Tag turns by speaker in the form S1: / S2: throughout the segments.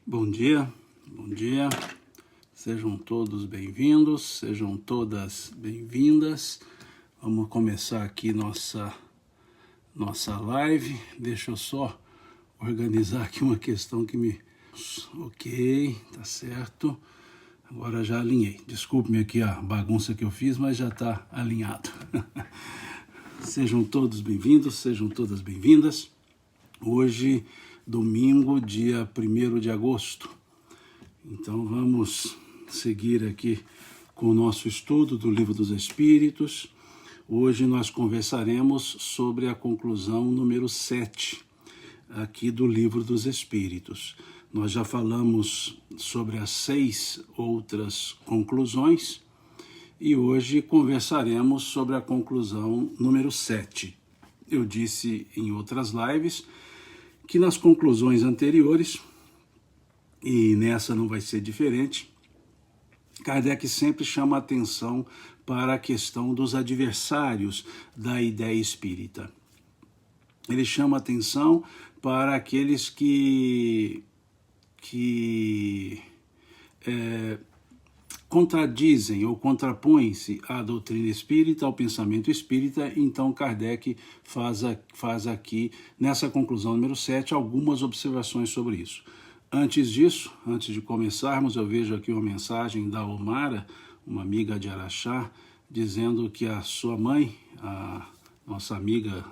S1: Bom dia, bom dia. Sejam todos bem-vindos, sejam todas bem-vindas. Vamos começar aqui nossa live. Deixa eu só organizar aqui uma questão que me... Ok, tá certo. Agora já alinhei. Desculpe-me aqui a bagunça que eu fiz, mas já está alinhado. Sejam todos bem-vindos, sejam todas bem-vindas. Hoje, domingo, dia 1º de agosto. Então vamos seguir aqui com o nosso estudo do Livro dos Espíritos. Hoje nós conversaremos sobre a conclusão número 7 aqui do Livro dos Espíritos. Nós já falamos sobre as 6 outras conclusões e hoje conversaremos sobre a conclusão número 7. Eu disse em outras lives que nas conclusões anteriores, e nessa não vai ser diferente, Kardec sempre chama a atenção para a questão dos adversários da ideia espírita. Ele chama a atenção para aqueles que contradizem ou contrapõem-se à doutrina espírita, ao pensamento espírita. Então Kardec faz aqui, nessa conclusão número 7, algumas observações sobre isso. Antes disso, antes de começarmos, eu vejo aqui uma mensagem da Omara, uma amiga de Araxá, dizendo que a sua mãe, a nossa amiga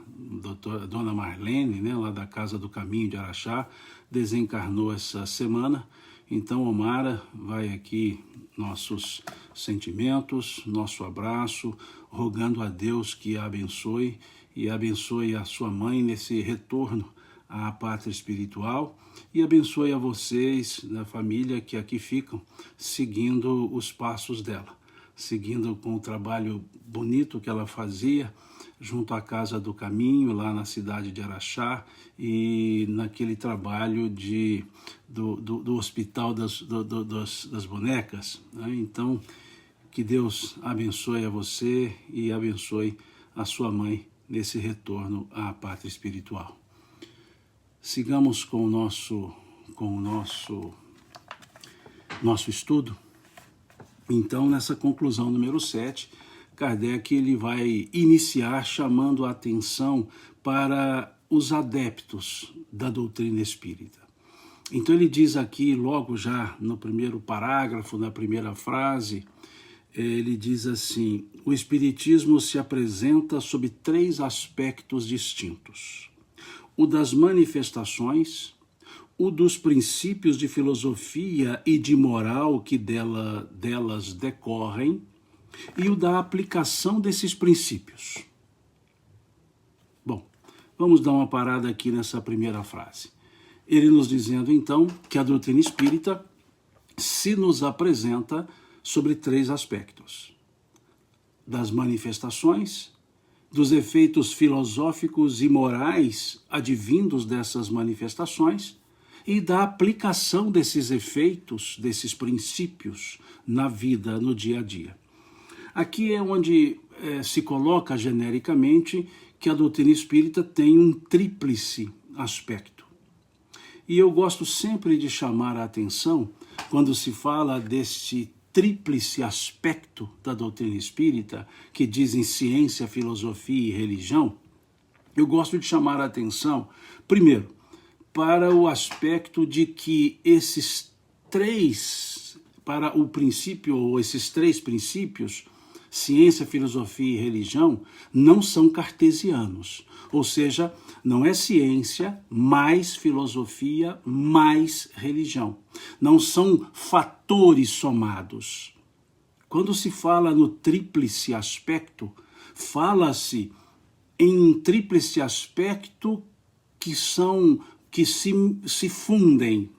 S1: Dona Marlene, né, lá da Casa do Caminho de Araxá, desencarnou essa semana. Então, Omara, vai aqui nossos sentimentos, nosso abraço, rogando a Deus que a abençoe e abençoe a sua mãe nesse retorno à pátria espiritual e abençoe a vocês da família que aqui ficam, seguindo os passos dela, seguindo com o trabalho bonito que ela fazia junto à Casa do Caminho, lá na cidade de Araxá, e naquele trabalho do Hospital das Bonecas, né? Então, que Deus abençoe a você e abençoe a sua mãe nesse retorno à pátria espiritual. Sigamos com o nosso estudo. Então, nessa conclusão número 7, Kardec ele vai iniciar chamando a atenção para os adeptos da doutrina espírita. Então ele diz aqui, logo já no primeiro parágrafo, na primeira frase, ele diz assim: o espiritismo se apresenta sob 3 aspectos distintos: o das manifestações, o dos princípios de filosofia e de moral que delas decorrem, e o da aplicação desses princípios. Bom, vamos dar uma parada aqui nessa primeira frase. Ele nos dizendo, então, que a doutrina espírita se nos apresenta sobre 3 aspectos: das manifestações, dos efeitos filosóficos e morais advindos dessas manifestações e da aplicação desses efeitos, desses princípios na vida, no dia a dia. Aqui é onde se coloca genericamente que a doutrina espírita tem um tríplice aspecto. E eu gosto sempre de chamar a atenção, quando se fala desse tríplice aspecto da doutrina espírita, que dizem ciência, filosofia e religião, eu gosto de chamar a atenção, primeiro, para o aspecto de que esses 3 princípios, ciência, filosofia e religião, não são cartesianos. Ou seja, não é ciência mais filosofia mais religião. Não são fatores somados. Quando se fala no tríplice aspecto, fala-se em um tríplice aspecto que se fundem.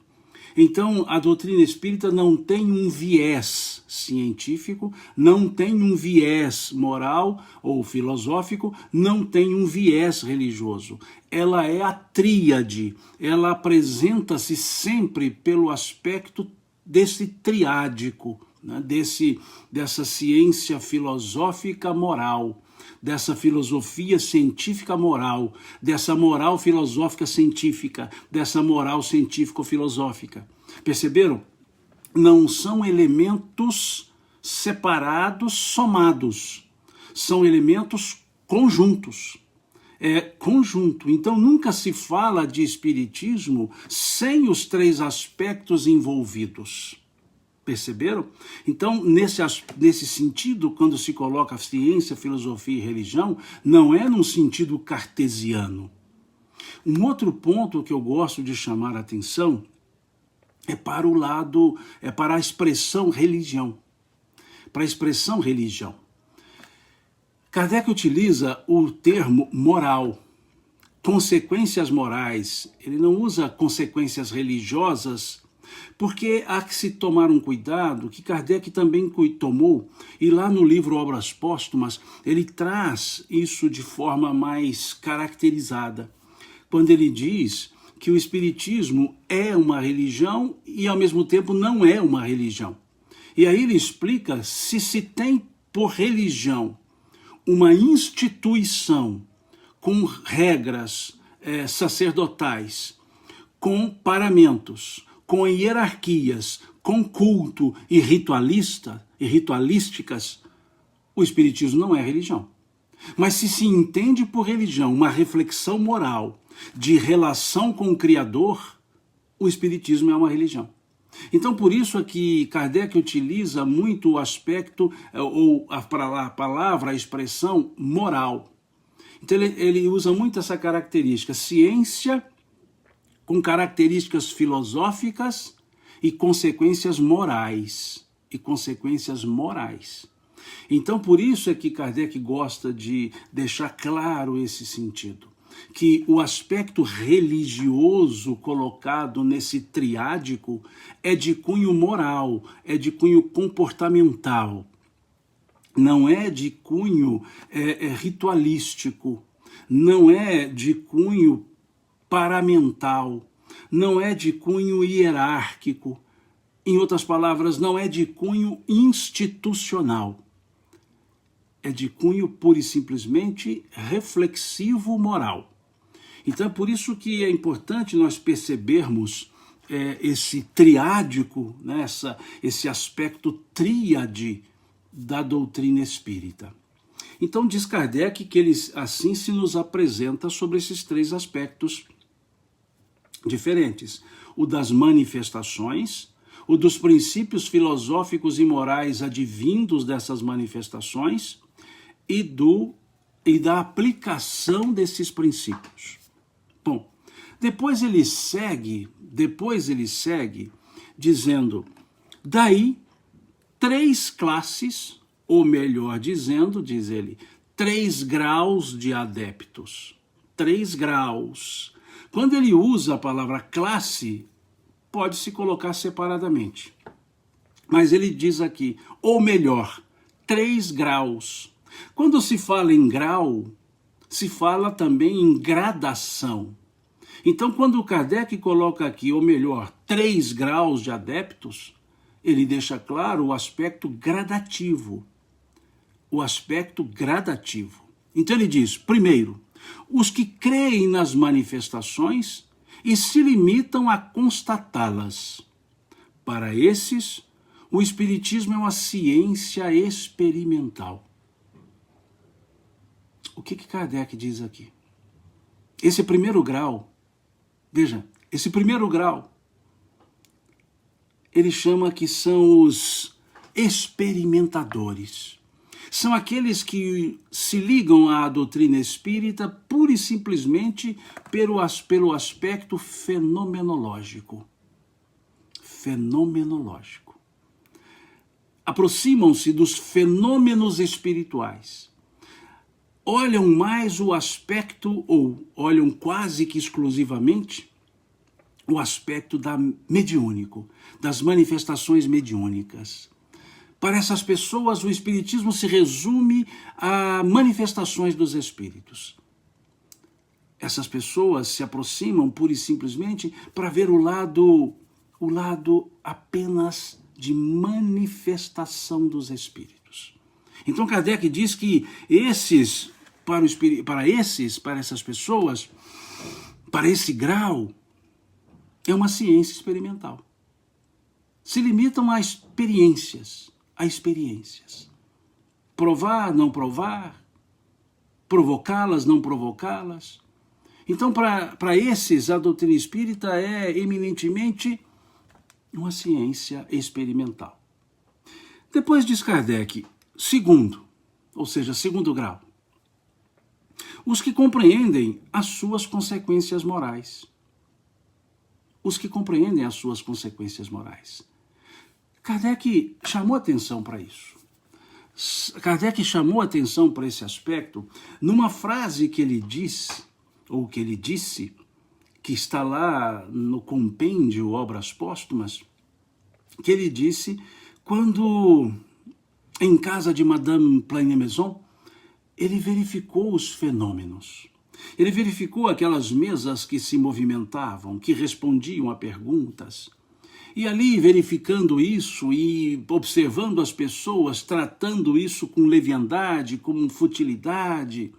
S1: Então, a doutrina espírita não tem um viés científico, não tem um viés moral ou filosófico, não tem um viés religioso. Ela é a tríade, ela apresenta-se sempre pelo aspecto desse triádico, né? Dessa ciência filosófica moral, dessa filosofia científica moral, dessa moral filosófica científica, dessa moral científico-filosófica. Perceberam? Não são elementos separados, somados. São elementos conjuntos. É conjunto. Então nunca se fala de espiritismo sem os três aspectos envolvidos. Perceberam? Então, nesse sentido, quando se coloca ciência, filosofia e religião, não é num sentido cartesiano. Um outro ponto que eu gosto de chamar a atenção é para a expressão religião. Para a expressão religião. Kardec utiliza o termo moral, consequências morais. Ele não usa consequências religiosas, porque há que se tomar um cuidado, que Kardec também tomou, e lá no livro Obras Póstumas, ele traz isso de forma mais caracterizada, quando ele diz que o Espiritismo é uma religião e, ao mesmo tempo, não é uma religião. E aí ele explica se tem por religião uma instituição com regras sacerdotais, com paramentos, com hierarquias, com culto e ritualísticas, o Espiritismo não é religião. Mas se entende por religião uma reflexão moral de relação com o Criador, o Espiritismo é uma religião. Então, por isso é que Kardec utiliza muito o aspecto, ou a palavra, a expressão moral. Então, ele usa muito essa característica, ciência com características filosóficas e consequências morais. Então, por isso é que Kardec gosta de deixar claro esse sentido, que o aspecto religioso colocado nesse triádico é de cunho moral, é de cunho comportamental, não é de cunho ritualístico, não é de cunho paramental, não é de cunho hierárquico, em outras palavras, não é de cunho institucional. É de cunho pura e simplesmente reflexivo moral. Então é por isso que é importante nós percebermos esse triádico, né, esse aspecto tríade da doutrina espírita. Então diz Kardec que ele assim se nos apresenta sobre esses três aspectos diferentes. O das manifestações, o dos princípios filosóficos e morais advindos dessas manifestações, e da aplicação desses princípios. Bom, depois ele segue dizendo, daí 3 classes, ou melhor dizendo, diz ele, 3 graus de adeptos. 3 graus. Quando ele usa a palavra classe, pode se colocar separadamente. Mas ele diz aqui, ou melhor, 3 graus. Quando se fala em grau, se fala também em gradação. Então, quando o Kardec coloca aqui, ou melhor, 3 graus de adeptos, ele deixa claro o aspecto gradativo. O aspecto gradativo. Então ele diz, primeiro, os que creem nas manifestações e se limitam a constatá-las. Para esses, o Espiritismo é uma ciência experimental. O que Kardec diz aqui? Esse primeiro grau, veja, esse primeiro grau, ele chama que são os experimentadores. São aqueles que se ligam à doutrina espírita pura e simplesmente pelo aspecto fenomenológico. Fenomenológico. Aproximam-se dos fenômenos espirituais. Olham mais o aspecto, ou olham quase que exclusivamente, o aspecto mediúnico, das manifestações mediúnicas. Para essas pessoas, o Espiritismo se resume a manifestações dos Espíritos. Essas pessoas se aproximam pura e simplesmente para ver o lado apenas de manifestação dos Espíritos. Então Kardec diz que para essas pessoas, para esse grau, é uma ciência experimental. se limitam a experiências, Provar, não provar, provocá-las, não provocá-las. Então, para esses, a doutrina espírita é eminentemente uma ciência experimental. Depois diz Kardec, segundo grau, os que compreendem as suas consequências morais. Kardec chamou atenção para isso. Kardec chamou atenção para esse aspecto numa frase que ele disse, que está lá no compêndio Obras Póstumas, que ele disse quando, em casa de Madame Pleinemaison, ele verificou os fenômenos. Ele verificou aquelas mesas que se movimentavam, que respondiam a perguntas. E ali, verificando isso e observando as pessoas, tratando isso com leviandade, com futilidade,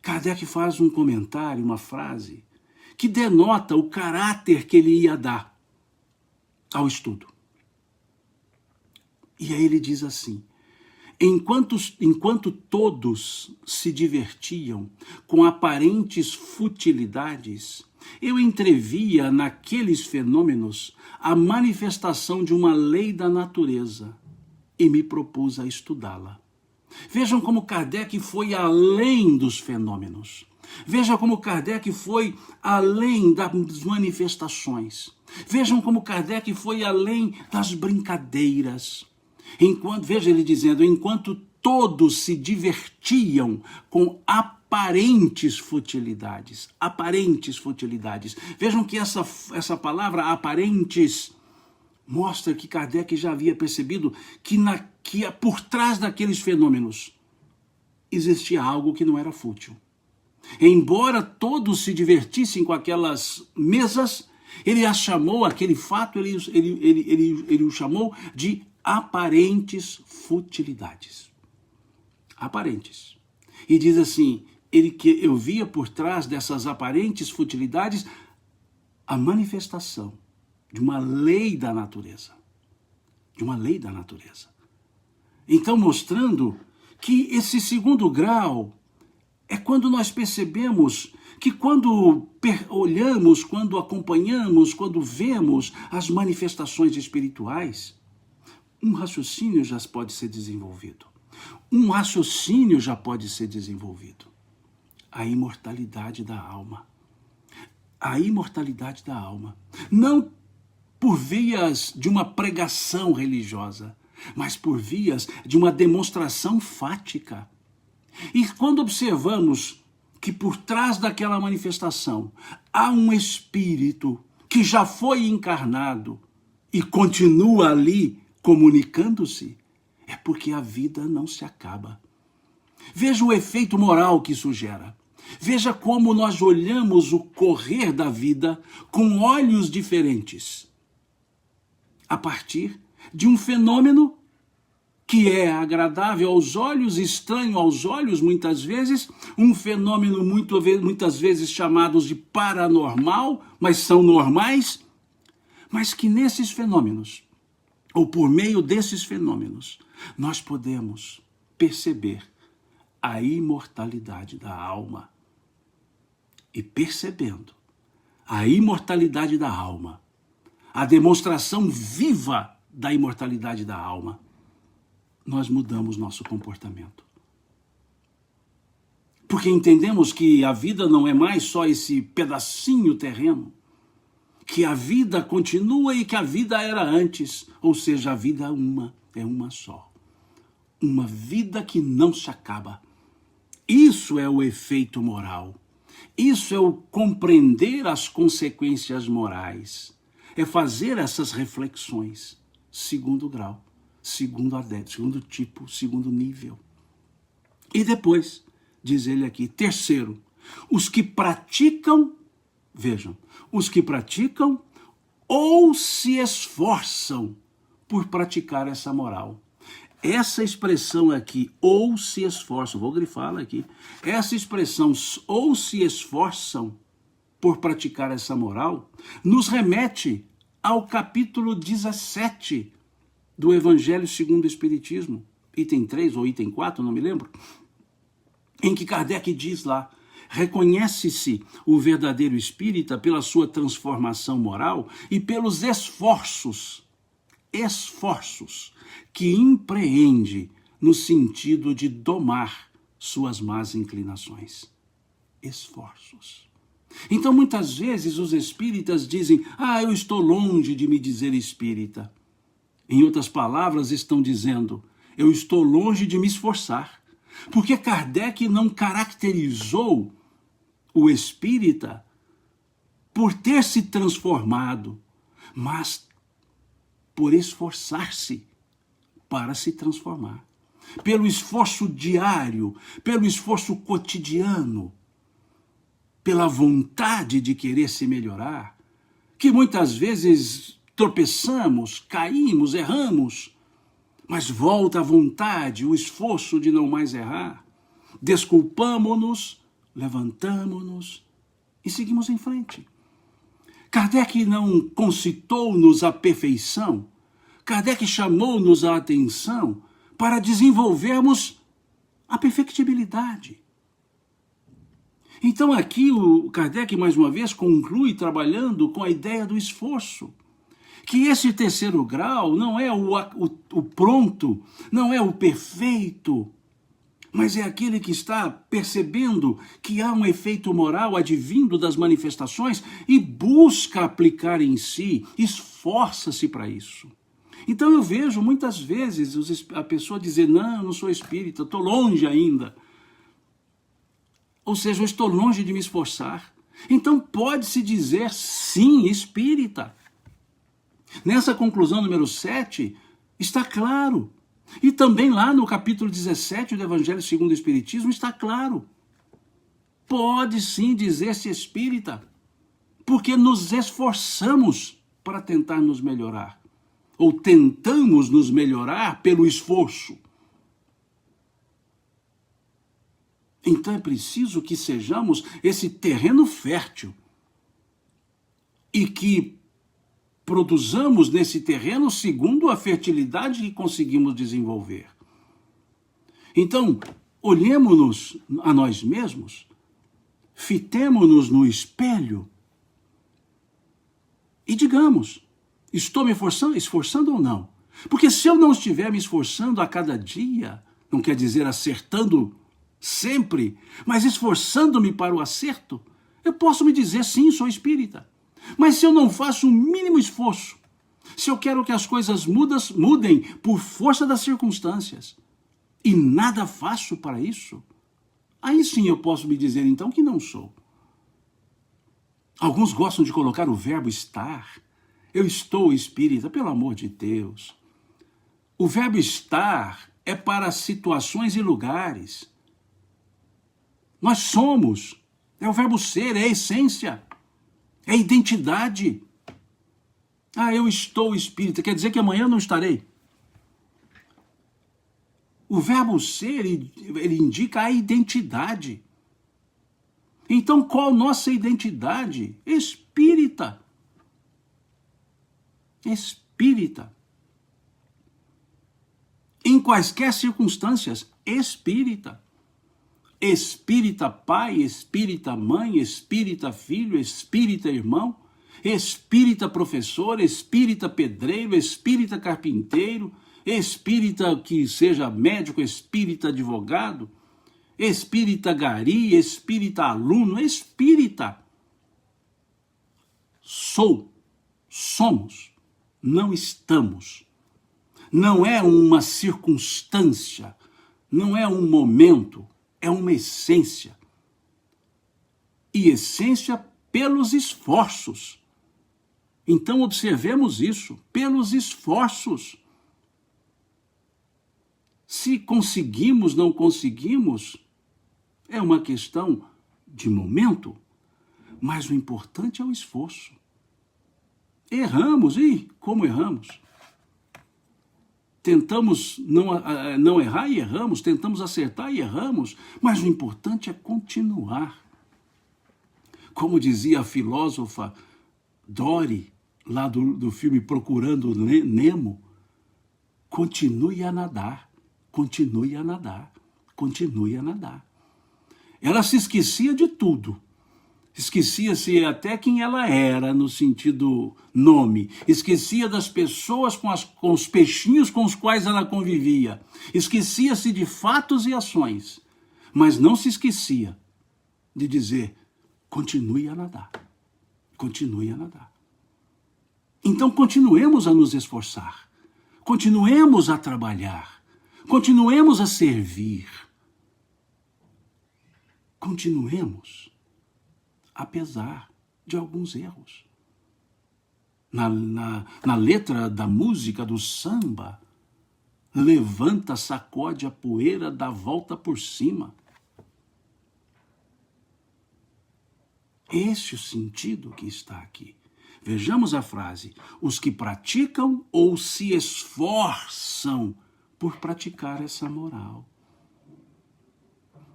S1: Kardec faz um comentário, uma frase, que denota o caráter que ele ia dar ao estudo. E aí ele diz assim, enquanto todos se divertiam com aparentes futilidades, eu entrevia naqueles fenômenos a manifestação de uma lei da natureza e me propus a estudá-la. Vejam como Kardec foi além dos fenômenos. Veja como Kardec foi além das manifestações. Vejam como Kardec foi além das brincadeiras. Veja ele dizendo, enquanto todos se divertiam com aparentes futilidades. Vejam que essa palavra aparentes mostra que Kardec já havia percebido que por trás daqueles fenômenos existia algo que não era fútil. Embora todos se divertissem com aquelas mesas, ele as chamou, aquele fato, ele o chamou de aparentes futilidades. Aparentes. E diz assim, que eu via por trás dessas aparentes futilidades a manifestação de uma lei da natureza. Então, mostrando que esse segundo grau é quando nós percebemos que quando olhamos, quando acompanhamos, quando vemos as manifestações espirituais, um raciocínio já pode ser desenvolvido. A imortalidade da alma. Não por vias de uma pregação religiosa, mas por vias de uma demonstração fática. E quando observamos que por trás daquela manifestação há um espírito que já foi encarnado e continua ali comunicando-se, é porque a vida não se acaba. Veja o efeito moral que isso gera. Veja como nós olhamos o correr da vida com olhos diferentes, a partir de um fenômeno que é agradável aos olhos, estranho aos olhos, muitas vezes, um fenômeno muitas vezes chamados de paranormal, mas são normais, mas que nesses fenômenos, ou por meio desses fenômenos, nós podemos perceber a imortalidade da alma. E percebendo a imortalidade da alma, a demonstração viva da imortalidade da alma, nós mudamos nosso comportamento. Porque entendemos que a vida não é mais só esse pedacinho terreno, que a vida continua e que a vida era antes, ou seja, a vida é uma só. Uma vida que não se acaba. Isso é o efeito moral. Isso é o compreender as consequências morais. É fazer essas reflexões. Segundo grau, segundo adepto, segundo tipo, segundo nível. E depois, diz ele aqui, terceiro, os que praticam, vejam, os que praticam ou se esforçam por praticar essa moral. Essa expressão aqui, ou se esforçam, vou grifá-la aqui, essa expressão, ou se esforçam por praticar essa moral, nos remete ao capítulo 17 do Evangelho segundo o Espiritismo, item 3 ou item 4, não me lembro, em que Kardec diz lá: reconhece-se o verdadeiro espírita pela sua transformação moral e pelos esforços que empreende no sentido de domar suas más inclinações. Esforços. Então, muitas vezes, os espíritas dizem: eu estou longe de me dizer espírita. Em outras palavras, estão dizendo: eu estou longe de me esforçar. Porque Kardec não caracterizou o espírita por ter se transformado, mas por esforçar-se para se transformar. Pelo esforço diário, pelo esforço cotidiano, pela vontade de querer se melhorar, que muitas vezes tropeçamos, caímos, erramos, mas volta a vontade, o esforço de não mais errar. Desculpamo-nos, levantamo-nos e seguimos em frente. Kardec não concitou-nos a perfeição. Kardec chamou-nos a atenção para desenvolvermos a perfectibilidade. Então aqui o Kardec, mais uma vez, conclui trabalhando com a ideia do esforço. Que esse terceiro grau não é o pronto, não é o perfeito, mas é aquele que está percebendo que há um efeito moral advindo das manifestações e busca aplicar em si, esforça-se para isso. Então eu vejo muitas vezes a pessoa dizer: não, eu não sou espírita, estou longe ainda. Ou seja, eu estou longe de me esforçar. Então pode-se dizer sim espírita. Nessa conclusão número 7, está claro. E também lá no capítulo 17 do Evangelho segundo o Espiritismo está claro. Pode sim dizer-se espírita, porque nos esforçamos para tentar nos melhorar. Ou tentamos nos melhorar pelo esforço. Então é preciso que sejamos esse terreno fértil e que produzamos nesse terreno segundo a fertilidade que conseguimos desenvolver. Então, olhemos-nos a nós mesmos, fitemo-nos no espelho e digamos: estou me esforçando ou não? Porque se eu não estiver me esforçando a cada dia, não quer dizer acertando sempre, mas esforçando-me para o acerto, eu posso me dizer sim, sou espírita. Mas se eu não faço o mínimo esforço, se eu quero que as coisas mudem por força das circunstâncias, e nada faço para isso, aí sim eu posso me dizer então que não sou. Alguns gostam de colocar o verbo estar. Eu estou espírita, pelo amor de Deus. O verbo estar é para situações e lugares. Nós somos. É o verbo ser, é a essência. É a identidade. Eu estou espírita, quer dizer que amanhã não estarei. O verbo ser, ele indica a identidade. Então, qual nossa identidade? Espírita. Espírita. Em quaisquer circunstâncias, espírita. Espírita pai, espírita mãe, espírita filho, espírita irmão, espírita professor, espírita pedreiro, espírita carpinteiro, espírita que seja médico, espírita advogado, espírita gari, espírita aluno, espírita. Somos, não estamos. Não é uma circunstância, não é um momento, é uma essência. E essência pelos esforços. Então observemos isso, pelos esforços. Se conseguimos, não conseguimos, é uma questão de momento, mas o importante é o esforço. Erramos, e como erramos? Tentamos não errar e erramos, tentamos acertar e erramos, mas o importante é continuar. Como dizia a filósofa Dori, lá do filme Procurando Nemo, continue a nadar, continue a nadar, continue a nadar. Ela se esquecia de tudo. Esquecia-se até quem ela era, no sentido nome. Esquecia das pessoas com os peixinhos com os quais ela convivia. Esquecia-se de fatos e ações. Mas não se esquecia de dizer, continue a nadar. Continue a nadar. Então continuemos a nos esforçar. Continuemos a trabalhar. Continuemos a servir. Continuemos, apesar de alguns erros. Na letra da música do samba, levanta, sacode a poeira, dá volta por cima. Esse é o sentido que está aqui. Vejamos a frase, os que praticam ou se esforçam por praticar essa moral.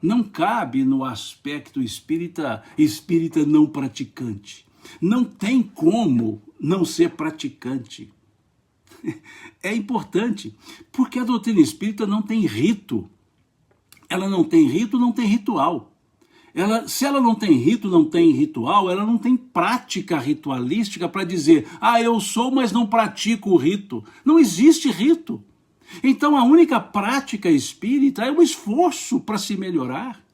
S1: Não cabe no aspecto espírita não praticante. Não tem como não ser praticante. É importante, porque a doutrina espírita não tem rito. Ela não tem rito, não tem ritual. Se ela não tem rito, não tem ritual, ela não tem prática ritualística para dizer, eu sou, mas não pratico o rito. Não existe rito. Então a única prática espírita é o esforço para se melhorar,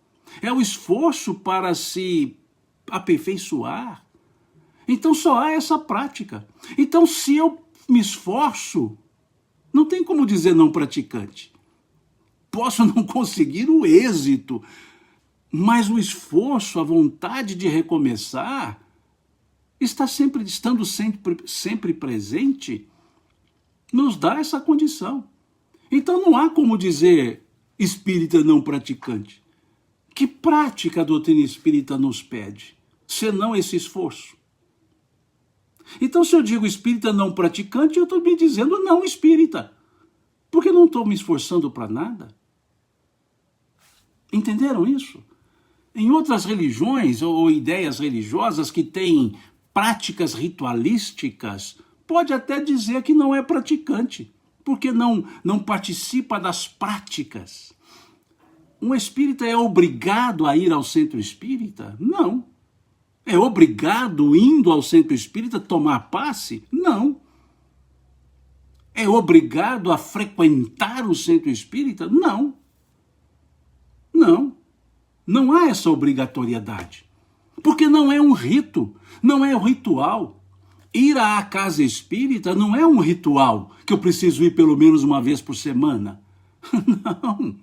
S1: é o esforço para se aperfeiçoar. Então só há essa prática. Então se eu me esforço, não tem como dizer não praticante. Posso não conseguir o êxito, mas o esforço, a vontade de recomeçar, estando sempre presente, nos dá essa condição. Então não há como dizer espírita não praticante. Que prática a doutrina espírita nos pede, senão esse esforço? Então se eu digo espírita não praticante, eu estou me dizendo não espírita, porque não estou me esforçando para nada. Entenderam isso? Em outras religiões ou ideias religiosas que têm práticas ritualísticas, pode até dizer que não é praticante, porque não participa das práticas. Um espírita é obrigado a ir ao centro espírita? Não. É obrigado, indo ao centro espírita, tomar passe? Não. É obrigado a frequentar o centro espírita? Não. Não. Não há essa obrigatoriedade. Porque não é um rito, não é um ritual. Ir à casa espírita não é um ritual que eu preciso ir pelo menos uma vez por semana. Não.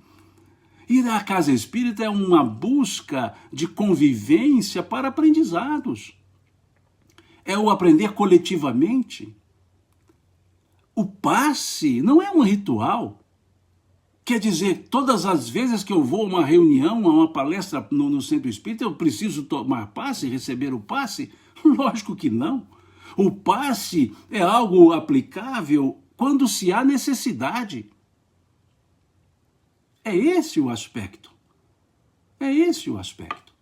S1: Ir à casa espírita é uma busca de convivência para aprendizados. É o aprender coletivamente. O passe não é um ritual. Quer dizer, todas as vezes que eu vou a uma reunião, a uma palestra no centro espírita, eu preciso tomar passe, receber o passe? Lógico que não. O passe é algo aplicável quando se há necessidade. É esse o aspecto. É esse o aspecto.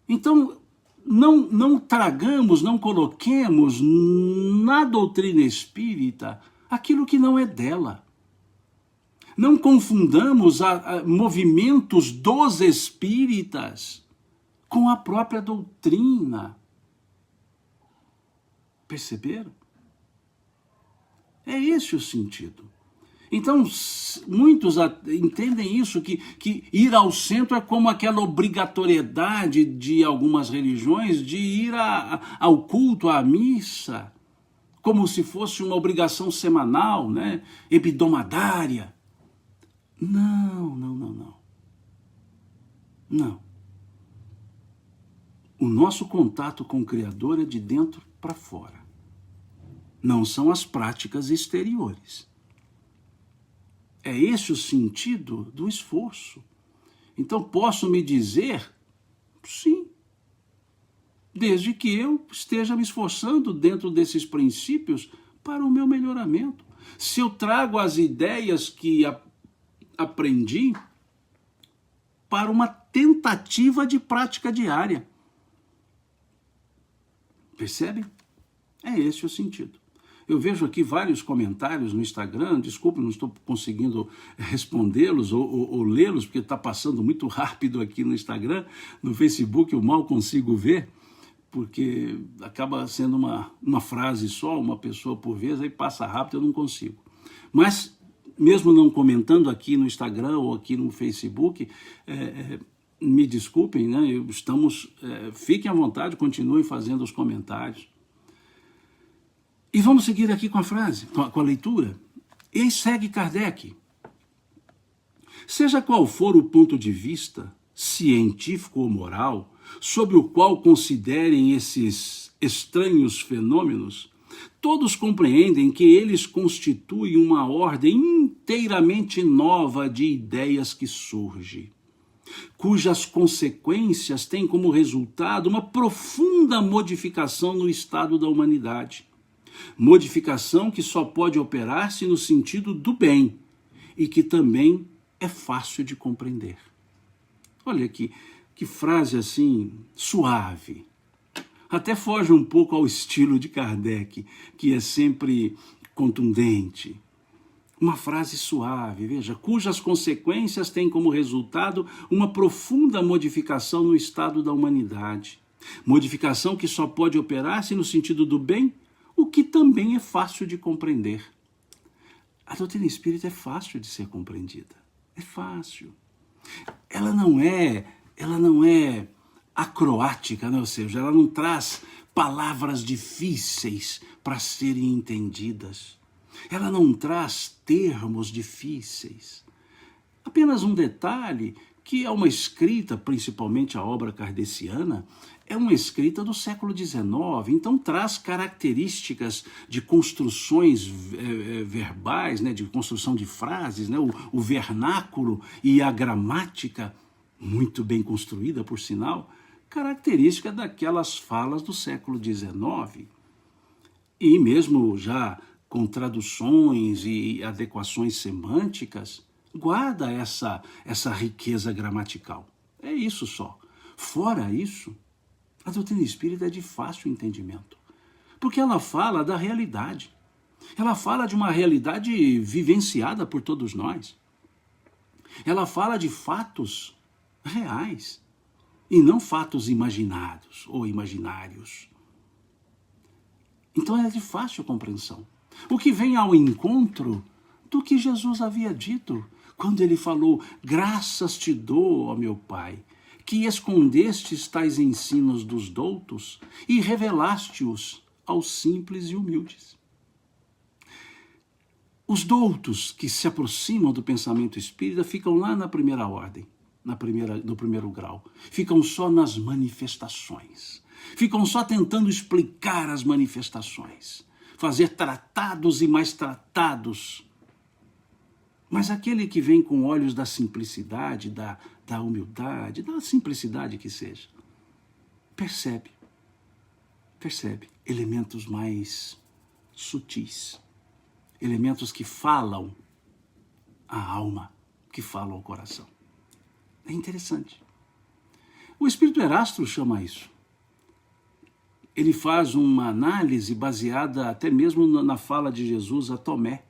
S1: Então, não tragamos, não coloquemos na doutrina espírita aquilo que não é dela. Não confundamos movimentos dos espíritas com a própria doutrina. Perceberam? É esse o sentido. Então, muitos entendem isso, que ir ao centro é como aquela obrigatoriedade de algumas religiões de ir ao culto, à missa, como se fosse uma obrigação semanal, né? Hebdomadária. Não. Não. O nosso contato com o Criador é de dentro para fora. Não são as práticas exteriores. É esse o sentido do esforço. Então posso me dizer, sim, desde que eu esteja me esforçando dentro desses princípios para o meu melhoramento. Se eu trago as ideias que aprendi para uma tentativa de prática diária. Percebem? É esse o sentido. Eu vejo aqui vários comentários no Instagram, desculpe, não estou conseguindo respondê-los ou lê-los, porque está passando muito rápido aqui no Instagram. No Facebook eu mal consigo ver, porque acaba sendo uma frase só, uma pessoa por vez, aí passa rápido, eu não consigo. Mas, mesmo não comentando aqui no Instagram ou aqui no Facebook, me desculpem, né? Fiquem à vontade, continuem fazendo os comentários. E vamos seguir aqui com a frase, com a leitura. E aí segue Kardec. Seja qual for o ponto de vista, científico ou moral, sobre o qual considerem esses estranhos fenômenos, todos compreendem que eles constituem uma ordem inteiramente nova de ideias que surge, cujas consequências têm como resultado uma profunda modificação no estado da humanidade. Modificação que só pode operar-se no sentido do bem e que também é fácil de compreender. Olha aqui, que frase assim, suave. Até foge um pouco ao estilo de Kardec, que é sempre contundente. Uma frase suave, veja, cujas consequências têm como resultado uma profunda modificação no estado da humanidade. Modificação que só pode operar-se no sentido do bem, o que também é fácil de compreender. A doutrina espírita é fácil de ser compreendida. É fácil. Ela não é acroática, né? Ou seja, ela não traz palavras difíceis para serem entendidas. Ela não traz termos difíceis. Apenas um detalhe, que é uma escrita, principalmente a obra kardeciana, é uma escrita do século XIX, então traz características de construções verbais, né, de construção de frases, né, o vernáculo e a gramática, muito bem construída, por sinal, característica daquelas falas do século XIX. E mesmo já com traduções e adequações semânticas, guarda essa riqueza gramatical. É isso só. Fora isso, a doutrina espírita é de fácil entendimento, porque ela fala da realidade. Ela fala de uma realidade vivenciada por todos nós. Ela fala de fatos reais e não fatos imaginados ou imaginários. Então é de fácil compreensão. O que vem ao encontro do que Jesus havia dito quando ele falou: graças te dou, ó meu Pai, que escondestes tais ensinos dos doutos e revelaste-os aos simples e humildes. Os doutos que se aproximam do pensamento espírita ficam lá na primeira ordem, no primeiro grau. Ficam só nas manifestações. Ficam só tentando explicar as manifestações. Fazer tratados e mais tratados. Mas aquele que vem com olhos da simplicidade, da humildade, da simplicidade que seja, percebe elementos mais sutis, elementos que falam à alma, que falam ao coração. É interessante. O Espírito Erasto chama isso. Ele faz uma análise baseada até mesmo na fala de Jesus a Tomé.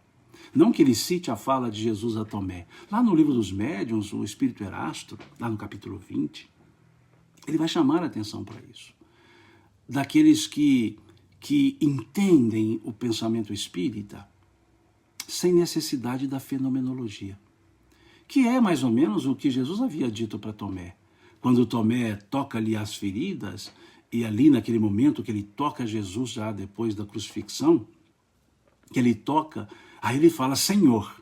S1: Não que ele cite a fala de Jesus a Tomé. Lá no Livro dos Médiuns, o Espírito Erasto, lá no capítulo 20, ele vai chamar a atenção para isso. Daqueles que entendem o pensamento espírita sem necessidade da fenomenologia. Que é mais ou menos o que Jesus havia dito para Tomé. Quando Tomé toca-lhe as feridas, e ali naquele momento que ele toca Jesus já depois da crucifixão, que ele toca, aí ele fala: Senhor.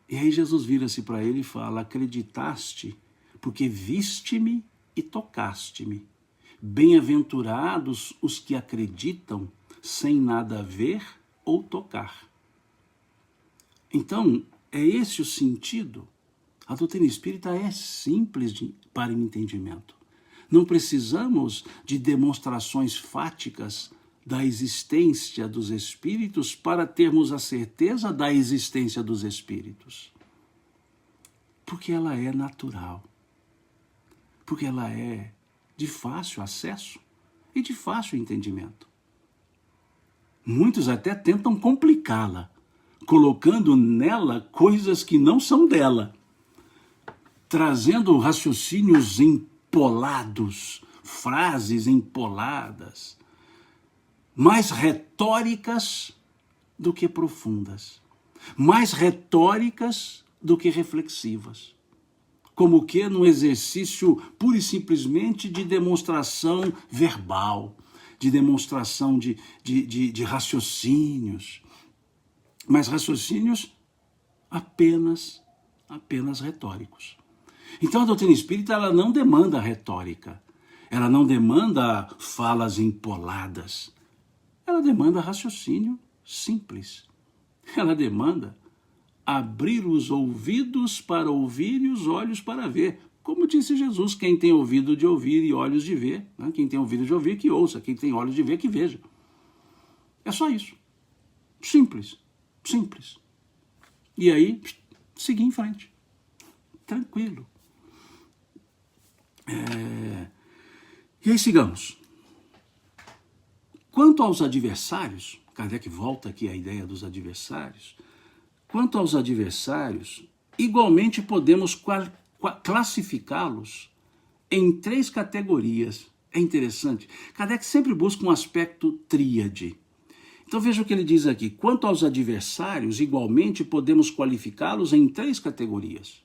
S1: E aí Jesus vira-se para ele e fala: acreditaste, porque viste-me e tocaste-me. Bem-aventurados os que acreditam sem nada ver ou tocar. Então, é esse o sentido. A doutrina espírita é simples para entendimento. Não precisamos de demonstrações fáticas da existência dos espíritos para termos a certeza da existência dos espíritos. Porque ela é natural. Porque ela é de fácil acesso e de fácil entendimento. Muitos até tentam complicá-la, colocando nela coisas que não são dela, trazendo raciocínios empolados, frases empoladas, mais retóricas do que profundas, mais retóricas do que reflexivas, como que num exercício pura e simplesmente de demonstração verbal, de demonstração de raciocínios, mas raciocínios apenas retóricos. Então a doutrina espírita ela não demanda retórica, ela não demanda falas empoladas, ela demanda raciocínio simples. Ela demanda abrir os ouvidos para ouvir e os olhos para ver. Como disse Jesus, quem tem ouvido de ouvir e olhos de ver, né? Quem tem ouvido de ouvir, que ouça. Quem tem olhos de ver, que veja. É só isso. Simples. Simples. E aí, seguir em frente. Tranquilo. E aí, sigamos. Quanto aos adversários, Kardec volta aqui à ideia dos adversários. Quanto aos adversários, igualmente podemos classificá-los em 3 categorias. É interessante. Kardec sempre busca um aspecto tríade. Então veja o que ele diz aqui. Quanto aos adversários, igualmente podemos qualificá-los em 3 categorias.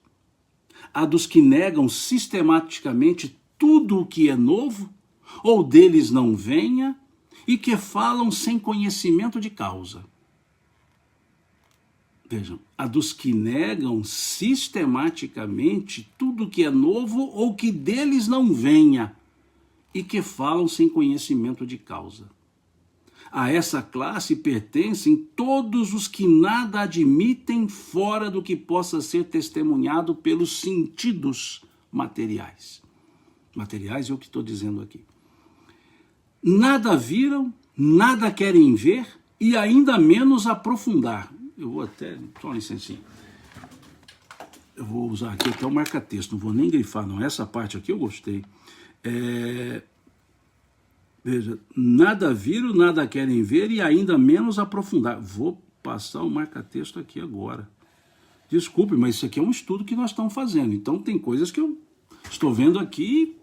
S1: A dos que negam sistematicamente tudo o que é novo, ou deles não venha, e que falam sem conhecimento de causa. Vejam, a dos que negam sistematicamente tudo que é novo ou que deles não venha e que falam sem conhecimento de causa. A essa classe pertencem todos os que nada admitem fora do que possa ser testemunhado pelos sentidos materiais. Materiais é o que estou dizendo aqui. Nada viram, nada querem ver e ainda menos aprofundar. Eu vou até, só uma licencinha. Eu vou usar aqui até o marca-texto, não vou nem grifar não. Essa parte aqui eu gostei. Veja, nada viram, nada querem ver e ainda menos aprofundar. Vou passar o marca-texto aqui agora. Desculpe, mas isso aqui é um estudo que nós estamos fazendo. Então tem coisas que eu estou vendo aqui,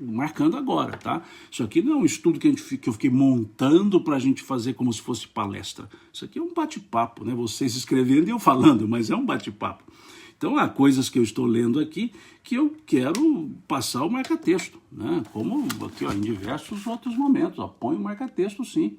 S1: marcando agora, tá? Isso aqui não é um estudo que eu fiquei montando para a gente fazer como se fosse palestra. Isso aqui é um bate-papo, né? Vocês escrevendo e eu falando, mas é um bate-papo. Então há coisas que eu estou lendo aqui que eu quero passar o marca-texto, né? Como aqui, ó, em diversos outros momentos, ó, põe o marca-texto sim.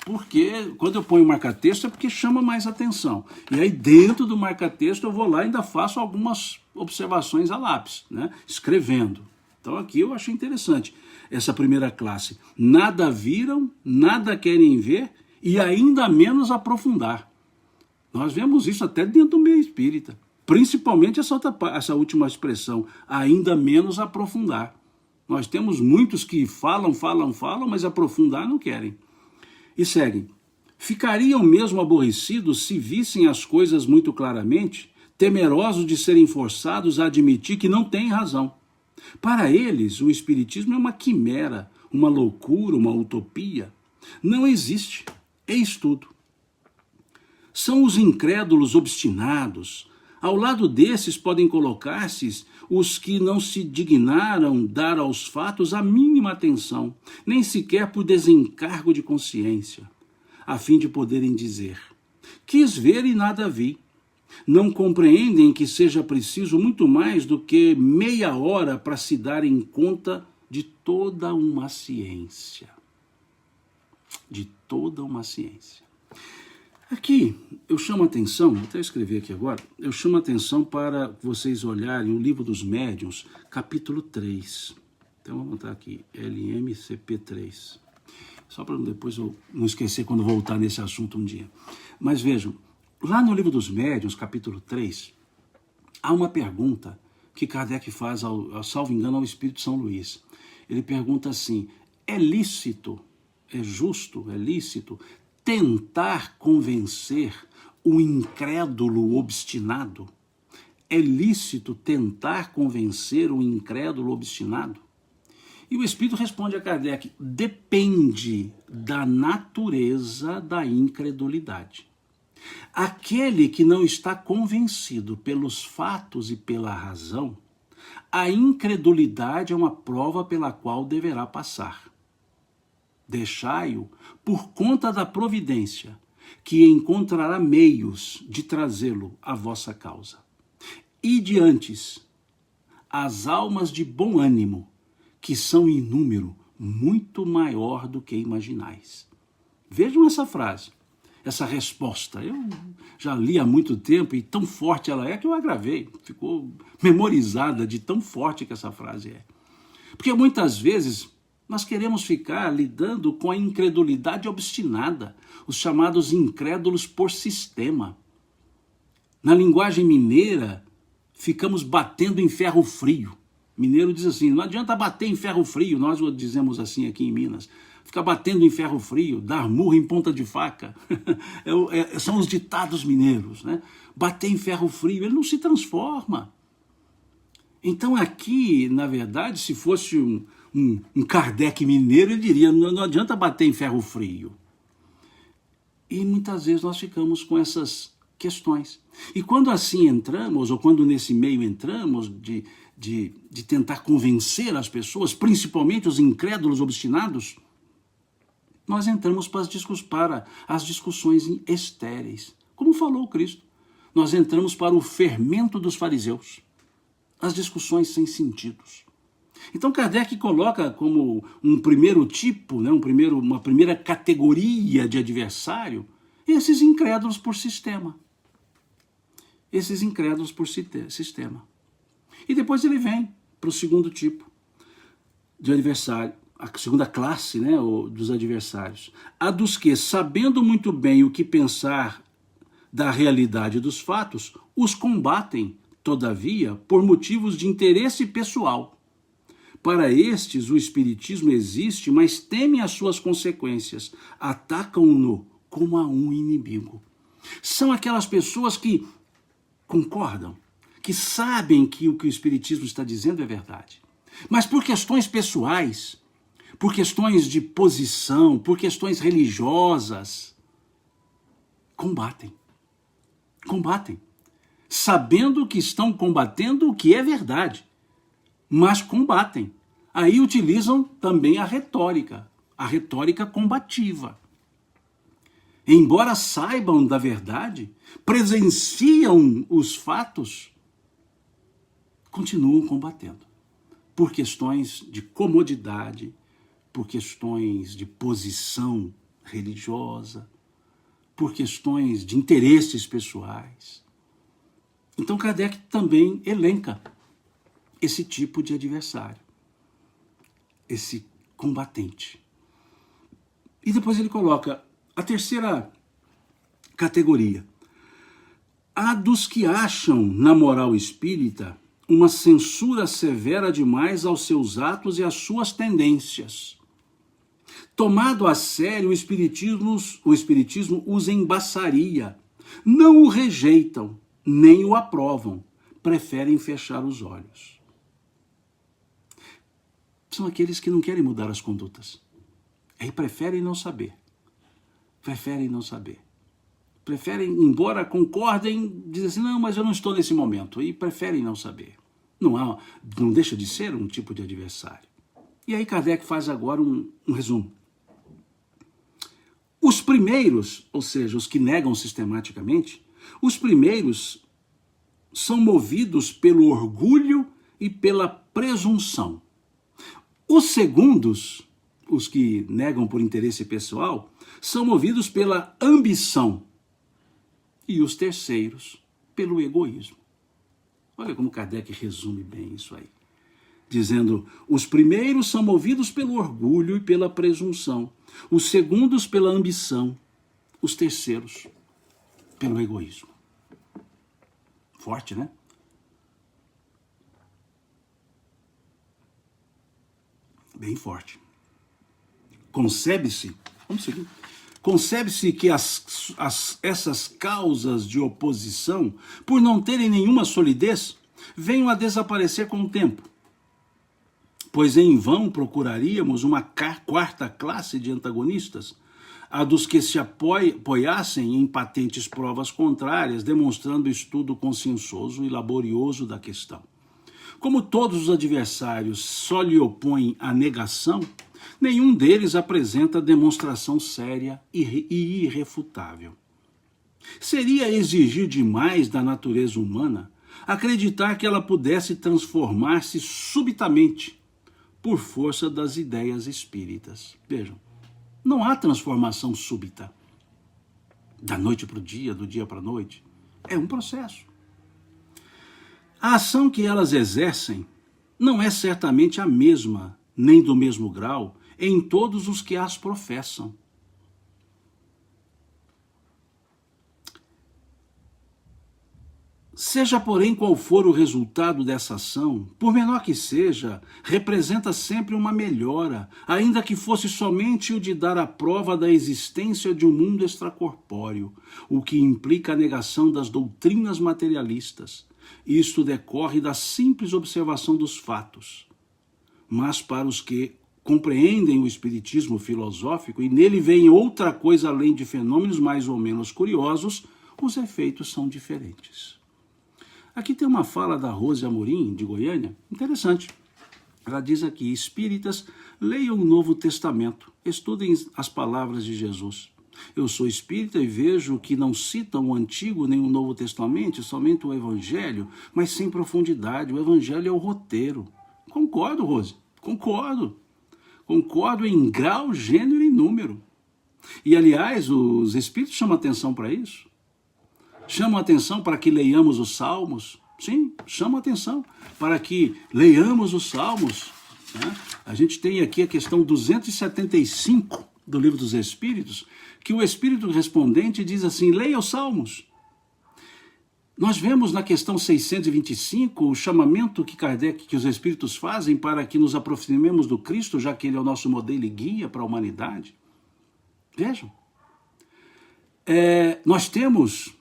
S1: Porque quando eu ponho o marca-texto é porque chama mais atenção. E aí dentro do marca-texto eu vou lá e ainda faço algumas observações a lápis, né? Escrevendo. Então aqui eu achei interessante essa primeira classe. Nada viram, nada querem ver e ainda menos aprofundar. Nós vemos isso até dentro do meio espírita. Principalmente essa última expressão, ainda menos aprofundar. Nós temos muitos que falam, mas aprofundar não querem. E seguem. Ficariam mesmo aborrecidos se vissem as coisas muito claramente, temerosos de serem forçados a admitir que não têm razão. Para eles, o espiritismo é uma quimera, uma loucura, uma utopia. Não existe. Eis tudo. São os incrédulos obstinados. Ao lado desses podem colocar-se os que não se dignaram dar aos fatos a mínima atenção, nem sequer por desencargo de consciência, a fim de poderem dizer: quis ver e nada vi. Não compreendem que seja preciso muito mais do que meia hora para se darem conta de toda uma ciência. De toda uma ciência. Aqui, eu chamo a atenção, vou até escrever aqui agora, eu chamo a atenção para vocês olharem o Livro dos Médiuns, capítulo 3. Então, vamos botar aqui, LMCP3. Só para depois eu não esquecer quando voltar nesse assunto um dia. Mas vejam, lá no Livro dos Médiuns, capítulo 3, há uma pergunta que Kardec faz, salvo engano, ao Espírito São Luís. Ele pergunta assim, é lícito, é justo, é lícito tentar convencer o incrédulo obstinado? É lícito tentar convencer o incrédulo obstinado? E o Espírito responde a Kardec: depende da natureza da incredulidade. Aquele que não está convencido pelos fatos e pela razão, a incredulidade é uma prova pela qual deverá passar. Deixai-o por conta da providência, que encontrará meios de trazê-lo à vossa causa. E de antes, as almas de bom ânimo, que são em número muito maior do que imaginais. Vejam essa frase, essa resposta. Eu já li há muito tempo e tão forte ela é que eu a gravei. Ficou memorizada de tão forte que essa frase é. Porque muitas vezes nós queremos ficar lidando com a incredulidade obstinada, os chamados incrédulos por sistema. Na linguagem mineira, ficamos batendo em ferro frio. Mineiro diz assim: não adianta bater em ferro frio, nós o dizemos assim aqui em Minas. Ficar batendo em ferro frio, dar murro em ponta de faca. São os ditados mineiros, né? Bater em ferro frio, ele não se transforma. Então aqui, na verdade, se fosse um Kardec mineiro, ele diria: não adianta bater em ferro frio. E muitas vezes nós ficamos com essas questões. E quando assim entramos, ou quando nesse meio entramos de tentar convencer as pessoas, principalmente os incrédulos obstinados, nós entramos para as discussões estéreis. Como falou Cristo, nós entramos para o fermento dos fariseus, as discussões sem sentidos. Então Kardec coloca como um primeiro tipo, né, uma primeira categoria de adversário, esses incrédulos por sistema. Esses incrédulos por sistema. E depois ele vem para o segundo tipo de adversário, a segunda classe, né, dos adversários. A dos que, sabendo muito bem o que pensar da realidade dos fatos, os combatem, todavia, por motivos de interesse pessoal. Para estes, o espiritismo existe, mas temem as suas consequências, atacam-no como a um inimigo. São aquelas pessoas que concordam, que sabem que o espiritismo está dizendo é verdade, mas por questões pessoais, por questões de posição, por questões religiosas, combatem, sabendo que estão combatendo o que é verdade, mas combatem. Aí utilizam também a retórica combativa. Embora saibam da verdade, presenciam os fatos, continuam combatendo. Por questões de comodidade, por questões de posição religiosa, por questões de interesses pessoais. Então Kardec também elenca esse tipo de adversário, esse combatente. E depois ele coloca a terceira categoria, a dos que acham na moral espírita uma censura severa demais aos seus atos e às suas tendências. Tomado a sério, o espiritismo os embaçaria. Não o rejeitam, nem o aprovam, preferem fechar os olhos. São aqueles que não querem mudar as condutas. Aí preferem não saber. Preferem, embora concordem, dizem assim: não, mas eu não estou nesse momento. E preferem não saber. Não deixa de ser um tipo de adversário. E aí Kardec faz agora um resumo. Os primeiros, ou seja, os que negam sistematicamente, os primeiros são movidos pelo orgulho e pela presunção. Os segundos, os que negam por interesse pessoal, são movidos pela ambição. E os terceiros, pelo egoísmo. Olha como Kardec resume bem isso aí. Dizendo: os primeiros são movidos pelo orgulho e pela presunção. Os segundos pela ambição. Os terceiros pelo egoísmo. Forte, né? Bem forte. Concebe-se, vamos seguir. Concebe-se que essas causas de oposição, por não terem nenhuma solidez, venham a desaparecer com o tempo. pois em vão procuraríamos uma quarta classe de antagonistas, a dos que se apoiassem em patentes provas contrárias, demonstrando estudo consciençoso e laborioso da questão. Como todos os adversários só lhe opõem a negação, nenhum deles apresenta demonstração séria e irrefutável. Seria exigir demais da natureza humana acreditar que ela pudesse transformar-se subitamente por força das ideias espíritas. Vejam, não há transformação súbita, da noite para o dia, do dia para a noite. É um processo. A ação que elas exercem não é certamente a mesma, nem do mesmo grau, em todos os que as professam. Seja, porém, qual for o resultado dessa ação, por menor que seja, representa sempre uma melhora, ainda que fosse somente o de dar a prova da existência de um mundo extracorpóreo, o que implica a negação das doutrinas materialistas. Isto decorre da simples observação dos fatos. Mas para os que compreendem o espiritismo filosófico e nele veem outra coisa além de fenômenos mais ou menos curiosos, os efeitos são diferentes. Aqui tem uma fala da Rose Amorim, de Goiânia, interessante. Ela diz aqui: espíritas, leiam o Novo Testamento, estudem as palavras de Jesus. Eu sou espírita e vejo que não citam o Antigo nem o Novo Testamento, somente o Evangelho, mas sem profundidade. O Evangelho é o roteiro. Concordo, Rose, concordo. Concordo em grau, gênero e número. E, aliás, os espíritos chamam atenção para isso. Chamam atenção para que leiamos os Salmos. Sim, chamam atenção para que leiamos os Salmos. Né? A gente tem aqui a questão 275 do Livro dos Espíritos, que o Espírito respondente diz assim: leia os Salmos. Nós vemos na questão 625 o chamamento que os Espíritos fazem para que nos aproximemos do Cristo, já que Ele é o nosso modelo e guia para a humanidade. Vejam. Nós temos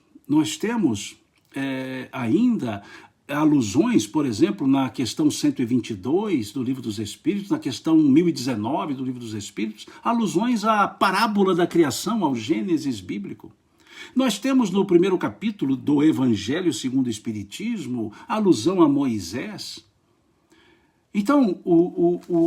S1: ainda alusões, por exemplo, na questão 122 do Livro dos Espíritos, na questão 1019 do Livro dos Espíritos, alusões à parábola da criação, ao Gênesis bíblico. Nós temos no primeiro capítulo do Evangelho segundo o Espiritismo alusão a Moisés. Então,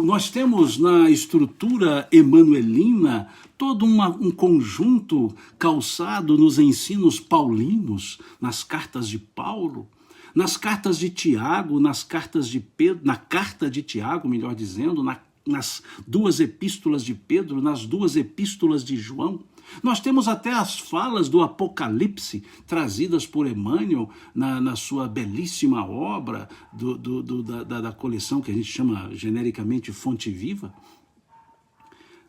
S1: nós temos na estrutura emanuelina todo um conjunto calçado nos ensinos paulinos, nas cartas de Paulo, nas cartas de Tiago, nas cartas de Pedro, na carta de Tiago, melhor dizendo, nas duas epístolas de Pedro, nas duas epístolas de João. Nós temos até as falas do Apocalipse, trazidas por Emmanuel na sua belíssima obra da coleção que a gente chama genericamente Fonte Viva.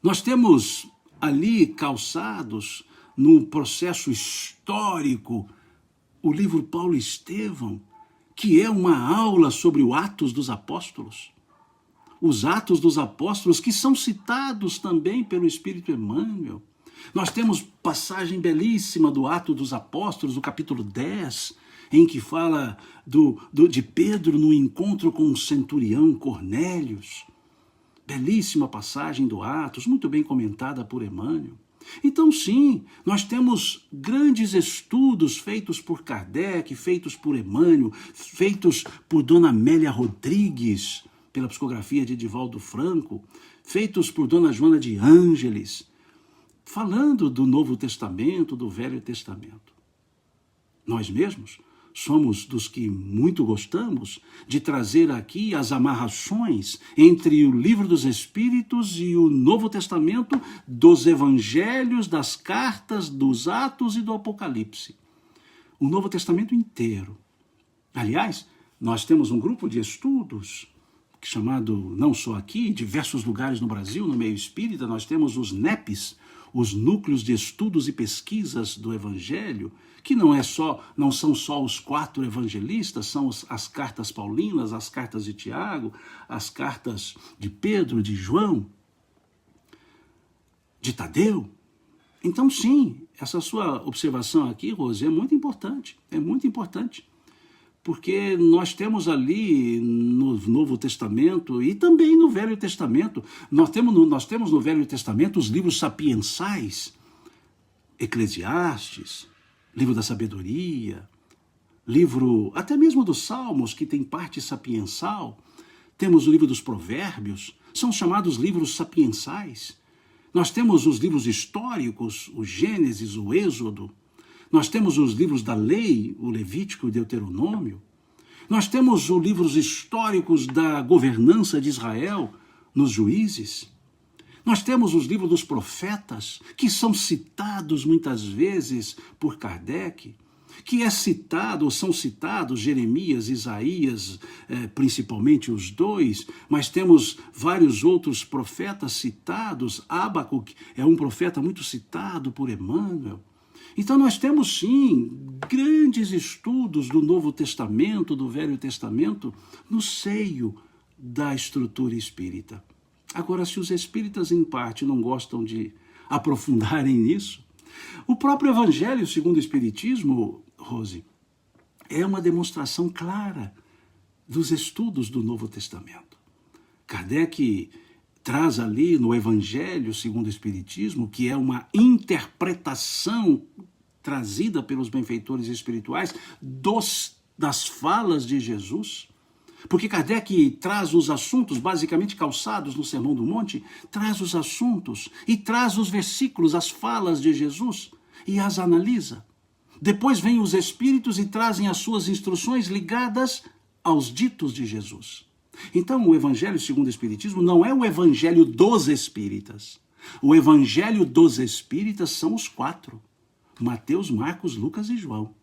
S1: Nós temos ali calçados no processo histórico o livro Paulo Estevão, que é uma aula sobre os Atos dos Apóstolos. Os Atos dos Apóstolos que são citados também pelo Espírito Emmanuel. Nós temos passagem belíssima do Ato dos Apóstolos, do capítulo 10, em que fala de Pedro no encontro com o centurião Cornélios. Belíssima passagem do Atos, muito bem comentada por Emmanuel. Então, sim, nós temos grandes estudos feitos por Kardec, feitos por Emmanuel, feitos por Dona Amélia Rodrigues, pela psicografia de Divaldo Franco, feitos por Dona Joana de Ângeles, falando do Novo Testamento, do Velho Testamento. Nós mesmos somos dos que muito gostamos de trazer aqui as amarrações entre o Livro dos Espíritos e o Novo Testamento, dos Evangelhos, das cartas, dos Atos e do Apocalipse. O Novo Testamento inteiro. Aliás, nós temos um grupo de estudos chamado, não só aqui, em diversos lugares no Brasil, no meio espírita, nós temos os NEPs, os Núcleos de Estudos e Pesquisas do Evangelho, que não são só os 4 evangelistas, são as cartas paulinas, as cartas de Tiago, as cartas de Pedro, de João, de Tadeu. Então, sim, essa sua observação aqui, Rose, é muito importante, porque nós temos ali no Novo Testamento e também no Velho Testamento, nós temos no Velho Testamento os livros sapiensais, Eclesiastes, livro da sabedoria, livro até mesmo dos Salmos, que tem parte sapiensal. Temos o livro dos Provérbios, são chamados livros sapiensais. Nós temos os livros históricos, o Gênesis, o Êxodo. Nós temos os livros da lei, o Levítico e o Deuteronômio. Nós temos os livros históricos da governança de Israel, nos Juízes. Nós temos os livros dos profetas, que são citados muitas vezes por Kardec, que é citado, ou são citados, Jeremias, Isaías, principalmente os dois, mas temos vários outros profetas citados. Abacuque é um profeta muito citado por Emmanuel. Então nós temos sim grandes estudos do Novo Testamento, do Velho Testamento, no seio da estrutura espírita. Agora, se os espíritas em parte não gostam de aprofundarem nisso, o próprio Evangelho segundo o Espiritismo, Rose, é uma demonstração clara dos estudos do Novo Testamento. Kardec traz ali no Evangelho segundo o Espiritismo, que é uma interpretação trazida pelos benfeitores espirituais das falas de Jesus, porque Kardec traz os assuntos basicamente calçados no Sermão do Monte, traz os assuntos e traz os versículos, as falas de Jesus e as analisa. Depois vêm os espíritos e trazem as suas instruções ligadas aos ditos de Jesus. Então, o Evangelho segundo o Espiritismo não é o Evangelho dos Espíritas. O Evangelho dos Espíritas são os 4. Mateus, Marcos, Lucas e João.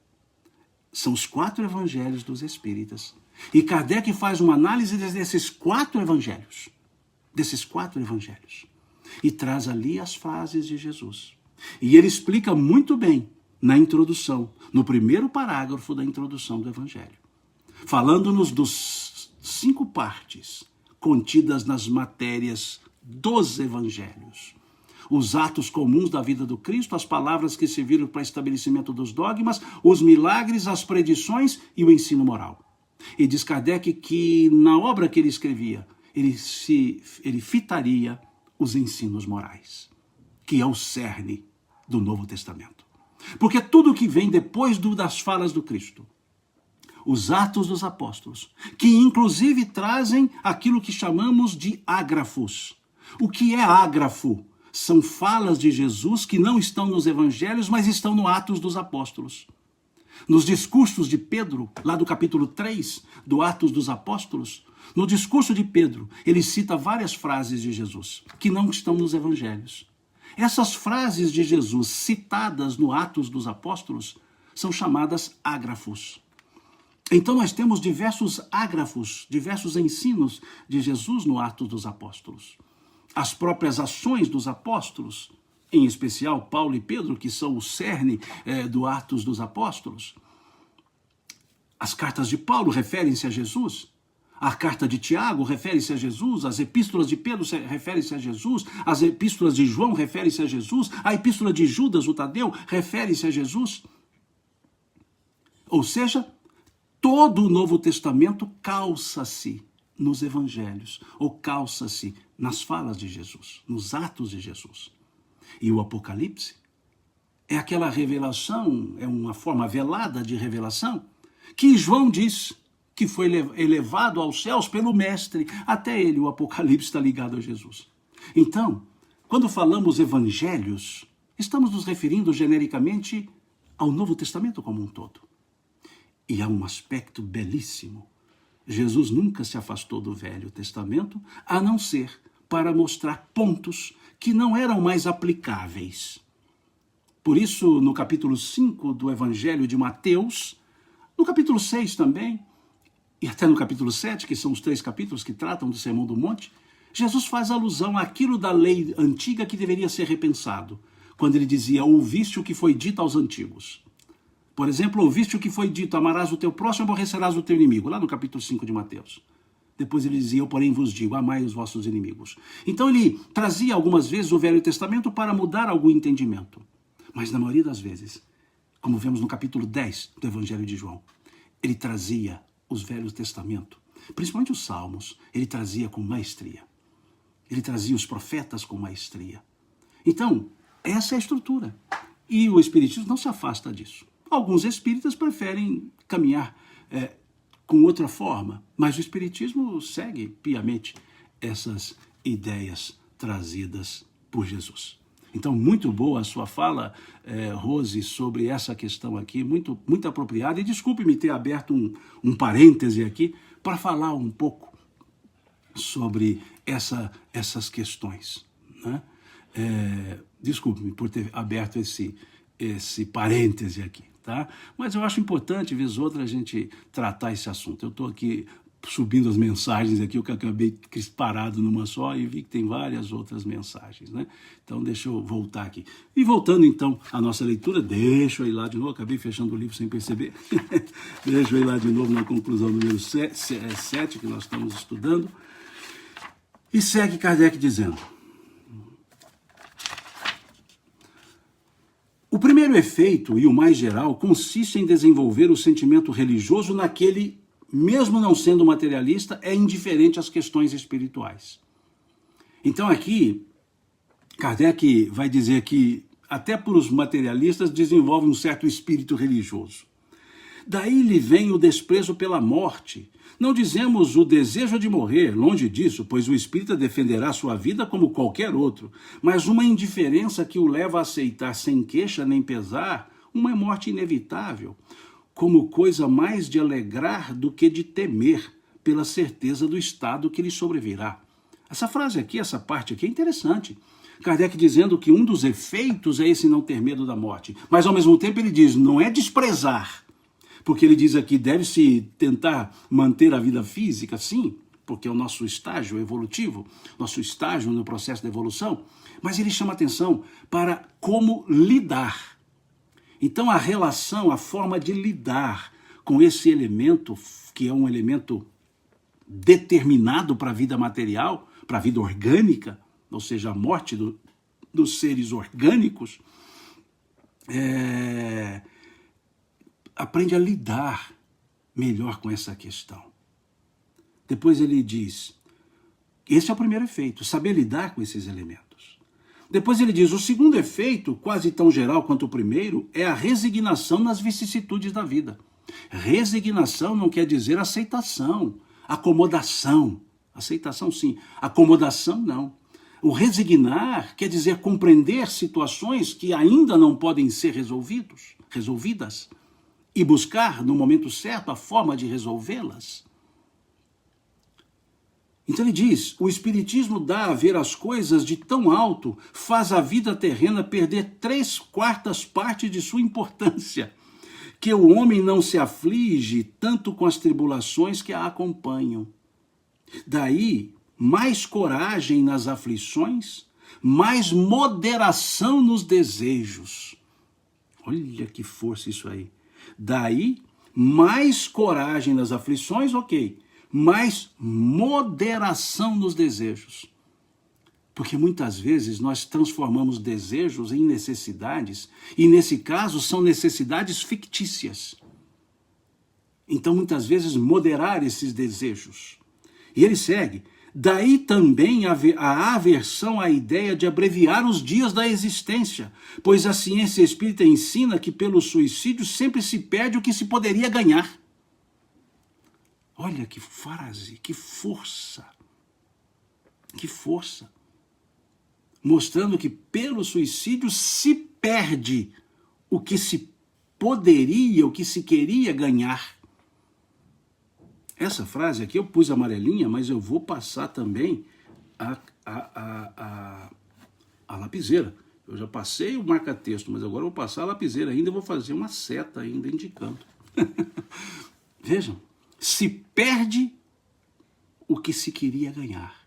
S1: São os 4 Evangelhos dos Espíritas. E Kardec faz uma análise desses 4 Evangelhos. E traz ali as frases de Jesus. E ele explica muito bem na introdução, no primeiro parágrafo da introdução do Evangelho, falando-nos dos 5 partes contidas nas matérias dos Evangelhos. Os atos comuns da vida do Cristo, as palavras que serviram para estabelecimento dos dogmas, os milagres, as predições e o ensino moral. E diz Kardec que na obra que ele escrevia, ele fitaria os ensinos morais, que é o cerne do Novo Testamento. Porque tudo que vem depois das falas do Cristo, os Atos dos Apóstolos, que inclusive trazem aquilo que chamamos de ágrafos. O que é ágrafo? São falas de Jesus que não estão nos Evangelhos, mas estão no Atos dos Apóstolos. Nos discursos de Pedro, lá do capítulo 3 do Atos dos Apóstolos, no discurso de Pedro, ele cita várias frases de Jesus que não estão nos Evangelhos. Essas frases de Jesus citadas no Atos dos Apóstolos são chamadas ágrafos. Então nós temos diversos ágrafos, diversos ensinos de Jesus no Atos dos Apóstolos. As próprias ações dos apóstolos, em especial Paulo e Pedro, que são o cerne do Atos dos Apóstolos. As cartas de Paulo referem-se a Jesus. A carta de Tiago refere-se a Jesus, as epístolas de Pedro referem-se a Jesus, as epístolas de João referem-se a Jesus, a epístola de Judas, o Tadeu, refere-se a Jesus. Ou seja, todo o Novo Testamento calça-se nos Evangelhos, ou calça-se nas falas de Jesus, nos atos de Jesus. E o Apocalipse é aquela revelação, é uma forma velada de revelação, que João diz que foi elevado aos céus pelo Mestre. Até ele, o Apocalipse, está ligado a Jesus. Então, quando falamos Evangelhos, estamos nos referindo genericamente ao Novo Testamento como um todo. E há um aspecto belíssimo. Jesus nunca se afastou do Velho Testamento, a não ser para mostrar pontos que não eram mais aplicáveis. Por isso, no capítulo 5 do Evangelho de Mateus, no capítulo 6 também, e até no capítulo 7, que são os 3 capítulos que tratam do Sermão do Monte, Jesus faz alusão àquilo da lei antiga que deveria ser repensado, quando ele dizia, ouviste o que foi dito aos antigos. Por exemplo, ouviste o que foi dito, amarás o teu próximo e aborrecerás o teu inimigo, lá no capítulo 5 de Mateus. Depois ele dizia, eu porém vos digo, amai os vossos inimigos. Então ele trazia algumas vezes o Velho Testamento para mudar algum entendimento. Mas na maioria das vezes, como vemos no capítulo 10 do Evangelho de João, ele trazia os Velhos Testamento, principalmente os Salmos, ele trazia com maestria. Ele trazia os profetas com maestria. Então, essa é a estrutura. E o Espiritismo não se afasta disso. Alguns espíritas preferem caminhar com outra forma, mas o Espiritismo segue piamente essas ideias trazidas por Jesus. Então, muito boa a sua fala, Rose, sobre essa questão aqui, muito, muito apropriada. E desculpe-me ter aberto um parêntese aqui para falar um pouco sobre essas questões, né? Desculpe-me por ter aberto esse parêntese aqui, tá? Mas eu acho importante, vez ou outra, a gente tratar esse assunto. Eu estou aqui subindo as mensagens aqui, eu que acabei parado numa só e vi que tem várias outras mensagens, né? Então, deixa eu voltar aqui. E voltando, então, à nossa leitura, deixa eu ir lá de novo, acabei fechando o livro sem perceber. Deixa eu ir lá de novo na conclusão número 7, que nós estamos estudando. E segue Kardec dizendo: o primeiro efeito, e o mais geral, consiste em desenvolver o sentimento religioso naquele, mesmo não sendo materialista, é indiferente às questões espirituais. Então aqui, Kardec vai dizer que até por os materialistas desenvolve um certo espírito religioso. Daí lhe vem o desprezo pela morte. Não dizemos o desejo de morrer, longe disso, pois o espírita defenderá sua vida como qualquer outro, mas uma indiferença que o leva a aceitar sem queixa nem pesar uma morte inevitável, como coisa mais de alegrar do que de temer, pela certeza do estado que lhe sobrevirá. Essa frase aqui, essa parte aqui é interessante. Kardec dizendo que um dos efeitos é esse não ter medo da morte, mas ao mesmo tempo ele diz, não é desprezar, porque ele diz aqui, deve-se tentar manter a vida física, sim, porque é o nosso estágio evolutivo, nosso estágio no processo de evolução, mas ele chama atenção para como lidar. Então a relação, a forma de lidar com esse elemento, que é um elemento determinado para a vida material, para a vida orgânica, ou seja, a morte dos seres orgânicos, aprende a lidar melhor com essa questão. Depois ele diz, esse é o primeiro efeito, saber lidar com esses elementos. Depois ele diz, o segundo efeito, quase tão geral quanto o primeiro, é a resignação nas vicissitudes da vida. Resignação não quer dizer aceitação, acomodação. Aceitação sim, acomodação não. O resignar quer dizer compreender situações que ainda não podem ser resolvidas, e buscar, no momento certo, a forma de resolvê-las. Então ele diz, o Espiritismo dá a ver as coisas de tão alto, faz a vida terrena perder 3/4 partes de sua importância, que o homem não se aflige tanto com as tribulações que a acompanham. Daí, mais coragem nas aflições, mais moderação nos desejos. Olha que força isso aí. Daí, mais coragem nas aflições, ok, mais moderação nos desejos. Porque muitas vezes nós transformamos desejos em necessidades, e nesse caso são necessidades fictícias. Então, muitas vezes, moderar esses desejos. E ele segue, daí também a aversão à ideia de abreviar os dias da existência, pois a ciência espírita ensina que pelo suicídio sempre se perde o que se poderia ganhar. Olha que frase, que força, que força. Mostrando que pelo suicídio se perde o que se poderia, o que se queria ganhar. Essa frase aqui eu pus amarelinha, mas eu vou passar também a lapiseira. Eu já passei o marca-texto, mas agora eu vou passar a lapiseira ainda e vou fazer uma seta ainda indicando. Vejam, se perde o que se queria ganhar.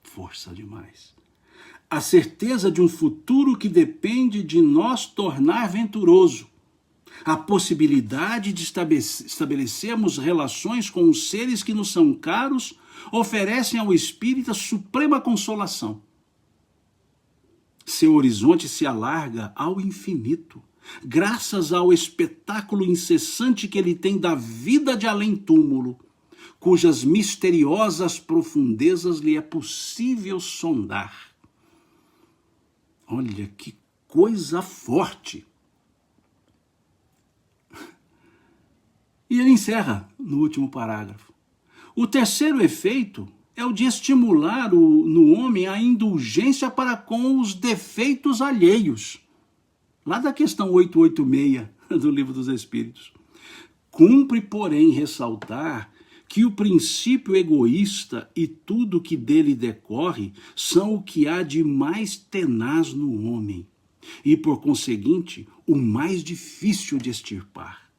S1: Força demais. A certeza de um futuro que depende de nós tornar venturoso. A possibilidade de estabelecermos relações com os seres que nos são caros oferecem ao espírita suprema consolação. Seu horizonte se alarga ao infinito, graças ao espetáculo incessante que ele tem da vida de além-túmulo, cujas misteriosas profundezas lhe é possível sondar. Olha que coisa forte! E ele encerra no último parágrafo. O terceiro efeito é o de estimular no homem a indulgência para com os defeitos alheios. Lá da questão 886 do Livro dos Espíritos. Cumpre, porém, ressaltar que o princípio egoísta e tudo que dele decorre são o que há de mais tenaz no homem e, por conseguinte, o mais difícil de extirpar.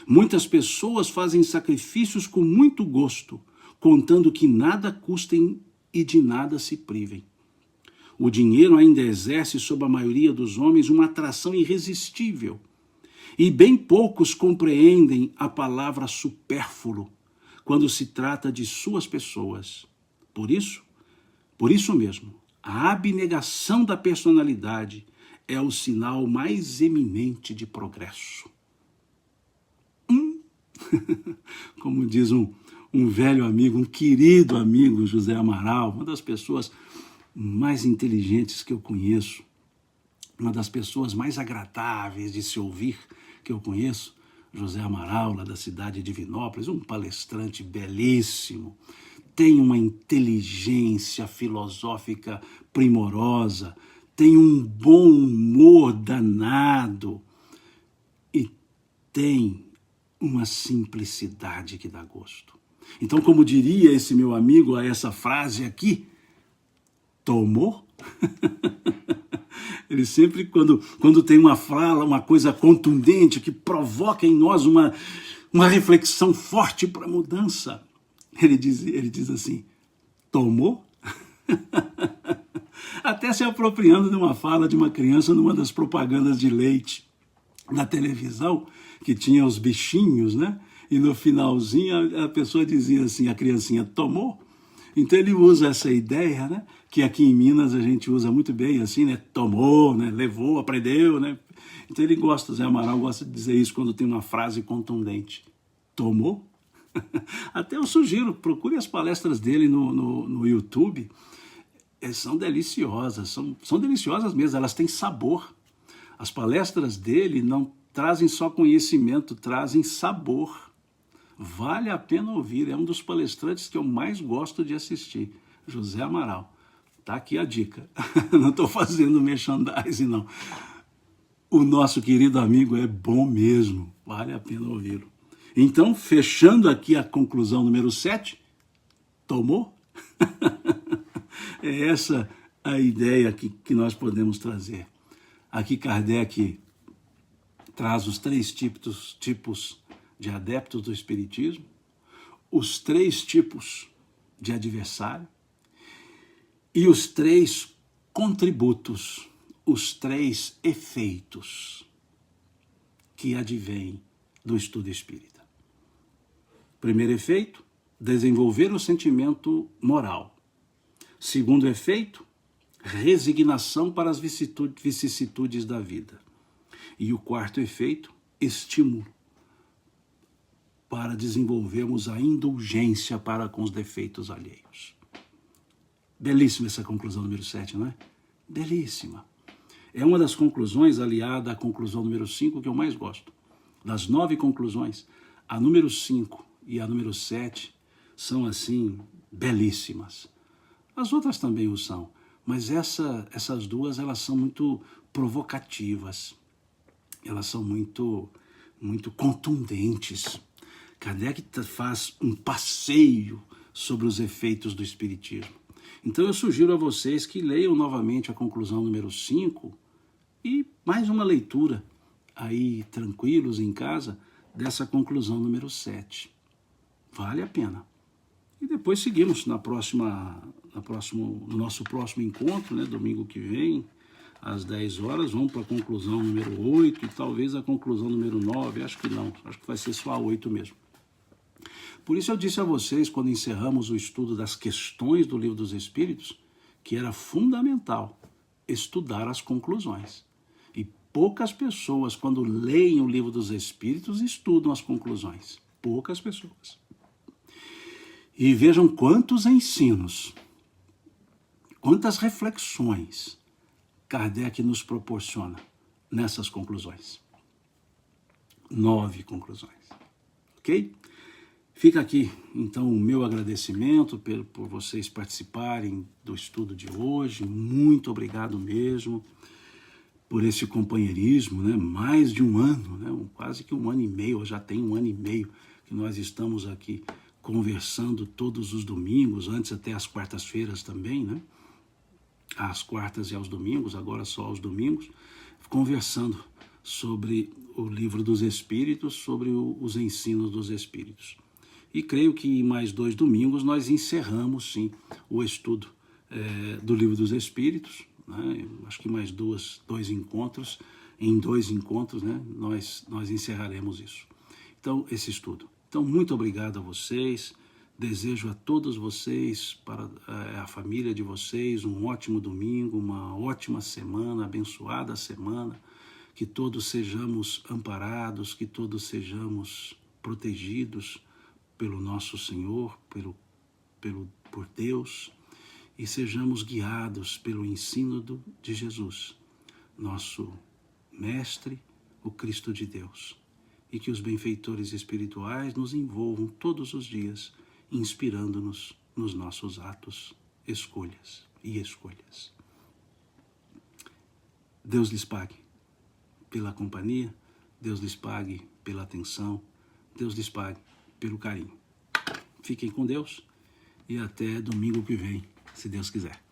S1: Muitas pessoas fazem sacrifícios com muito gosto, contando que nada custem e de nada se privem. O dinheiro ainda exerce sobre a maioria dos homens uma atração irresistível, e bem poucos compreendem a palavra supérfluo quando se trata de suas pessoas. Por isso mesmo, a abnegação da personalidade é o sinal mais eminente de progresso. Como diz um velho amigo, um querido amigo, José Amaral, uma das pessoas mais inteligentes que eu conheço, uma das pessoas mais agradáveis de se ouvir que eu conheço, José Amaral, lá da cidade de Divinópolis, um palestrante belíssimo, tem uma inteligência filosófica primorosa, tem um bom humor danado e tem uma simplicidade que dá gosto. Então, como diria esse meu amigo a essa frase aqui, tomou? Ele sempre, quando tem uma fala, uma coisa contundente que provoca em nós uma reflexão forte para a mudança, ele diz assim, tomou? Até se apropriando de uma fala de uma criança numa das propagandas de leite na televisão, que tinha os bichinhos, né? E no finalzinho a pessoa dizia assim, a criancinha, tomou? Então ele usa essa ideia, né? Que aqui em Minas a gente usa muito bem, assim, né? Tomou, né? Levou, aprendeu, né? Então ele gosta, Zé Amaral gosta de dizer isso quando tem uma frase contundente. Tomou? Até eu sugiro, procure as palestras dele no YouTube. São deliciosas, são deliciosas mesmo, elas têm sabor. As palestras dele não trazem só conhecimento, trazem sabor. Vale a pena ouvir, é um dos palestrantes que eu mais gosto de assistir, José Amaral. Tá aqui a dica, não estou fazendo merchandising não. O nosso querido amigo é bom mesmo, vale a pena ouvi-lo. Então, fechando aqui a conclusão número 7, tomou? É essa a ideia que nós podemos trazer. Aqui Kardec traz os 3 tipos de adeptos do Espiritismo, os 3 tipos de adversário e os 3 contributos, os 3 efeitos que advêm do estudo espírita. Primeiro efeito, desenvolver o sentimento moral. Segundo efeito, resignação para as vicissitudes da vida. E o quarto efeito, estímulo para desenvolvermos a indulgência para com os defeitos alheios. Belíssima essa conclusão número 7, não é? Belíssima. É uma das conclusões aliada à conclusão número 5 que eu mais gosto. Das 9 conclusões, a número 5 e a número 7 são, assim, belíssimas. As outras também o são, mas essas duas, elas são muito provocativas. Elas são muito contundentes. Kardec faz um passeio sobre os efeitos do Espiritismo. Então eu sugiro a vocês que leiam novamente a conclusão número 5 e mais uma leitura aí tranquilos em casa dessa conclusão número 7. Vale a pena. E depois seguimos no nosso próximo encontro, né, domingo que vem, às 10 horas, vamos para a conclusão número 8 e talvez a conclusão número 9, acho que não, acho que vai ser só a 8 mesmo. Por isso eu disse a vocês, quando encerramos o estudo das questões do Livro dos Espíritos, que era fundamental estudar as conclusões. E poucas pessoas, quando leem o Livro dos Espíritos, estudam as conclusões. Poucas pessoas. E vejam quantos ensinos, quantas reflexões Kardec nos proporciona nessas conclusões. 9 conclusões. Ok? Fica aqui, então, o meu agradecimento por vocês participarem do estudo de hoje. Muito obrigado mesmo por esse companheirismo, né? Mais de um ano, né? Quase que um ano e meio, já tem um ano e meio que nós estamos aqui conversando todos os domingos, antes até as quartas-feiras também, né? Às quartas e aos domingos, agora só aos domingos, conversando sobre o Livro dos Espíritos, sobre os ensinos dos Espíritos. E creio que em mais 2 domingos nós encerramos, sim, o estudo do Livro dos Espíritos, né? Acho que mais 2 encontros, em 2 encontros, né? Nós encerraremos isso. Então, esse estudo. Então, muito obrigado a vocês. Desejo a todos vocês, para a família de vocês, um ótimo domingo, uma ótima semana, abençoada semana, que todos sejamos amparados, que todos sejamos protegidos pelo nosso Senhor, por Deus, e sejamos guiados pelo ensino de Jesus, nosso Mestre, o Cristo de Deus, e que os benfeitores espirituais nos envolvam todos os dias, inspirando-nos nos nossos atos, escolhas e escolhas. Deus lhes pague pela companhia, Deus lhes pague pela atenção, Deus lhes pague pelo carinho. Fiquem com Deus e até domingo que vem, se Deus quiser.